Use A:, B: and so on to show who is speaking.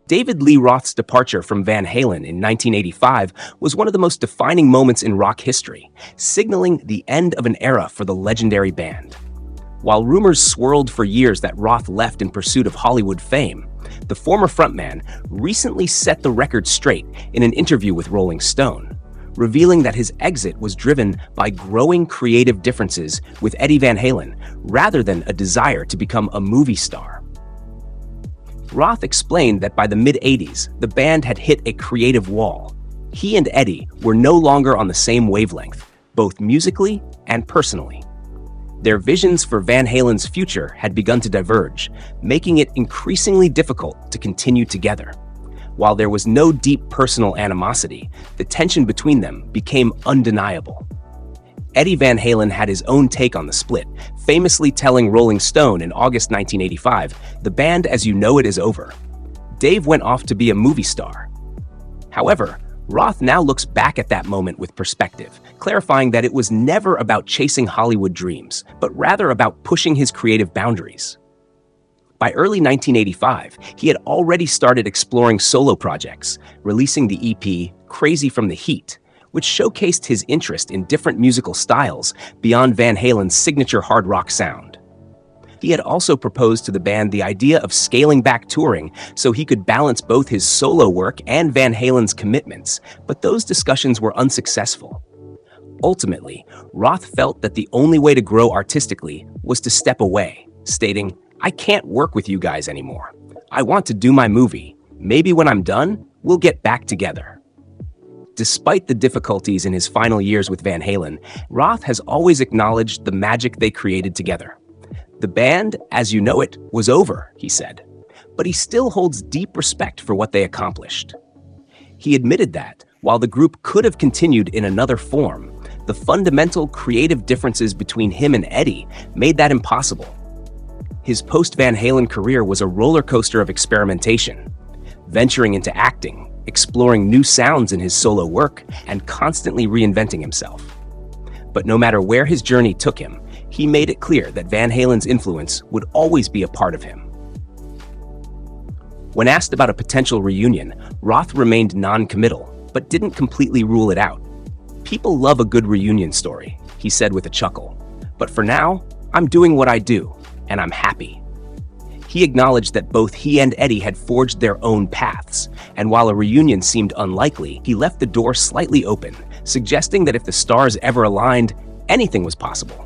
A: David Lee Roth's departure from Van Halen in 1985 was one of the most defining moments in rock history, signaling the end of an era for the legendary band. While rumors swirled for years that Roth left in pursuit of Hollywood fame, the former frontman recently set the record straight in an interview with Rolling Stone, revealing that his exit was driven by growing creative differences with Eddie Van Halen rather than a desire to become a movie star. Roth explained that by the mid-'80s, the band had hit a creative wall. He and Eddie were no longer on the same wavelength, both musically and personally. Their visions for Van Halen's future had begun to diverge, making it increasingly difficult to continue together. While there was no deep personal animosity, the tension between them became undeniable. Eddie Van Halen had his own take on the split, famously telling Rolling Stone in August 1985, "The band as you know it is over. Dave went off to be a movie star." However, Roth now looks back at that moment with perspective, clarifying that it was never about chasing Hollywood dreams, but rather about pushing his creative boundaries. By early 1985, he had already started exploring solo projects, releasing the EP Crazy from the Heat, which showcased his interest in different musical styles beyond Van Halen's signature hard rock sound. He had also proposed to the band the idea of scaling back touring so he could balance both his solo work and Van Halen's commitments, but those discussions were unsuccessful. Ultimately, Roth felt that the only way to grow artistically was to step away, stating, "I can't work with you guys anymore. I want to do my movie. Maybe when I'm done, we'll get back together." Despite the difficulties in his final years with Van Halen, Roth has always acknowledged the magic they created together. "The band, as you know it, was over," he said, but he still holds deep respect for what they accomplished. He admitted that, while the group could have continued in another form, the fundamental creative differences between him and Eddie made that impossible. His post-Van Halen career was a roller coaster of experimentation, venturing into acting, exploring new sounds in his solo work, and constantly reinventing himself. But no matter where his journey took him, he made it clear that Van Halen's influence would always be a part of him. When asked about a potential reunion, Roth remained non-committal, but didn't completely rule it out. "People love a good reunion story," he said with a chuckle. "But for now, I'm doing what I do, and I'm happy." He acknowledged that both he and Eddie had forged their own paths, and while a reunion seemed unlikely, he left the door slightly open, suggesting that if the stars ever aligned, anything was possible.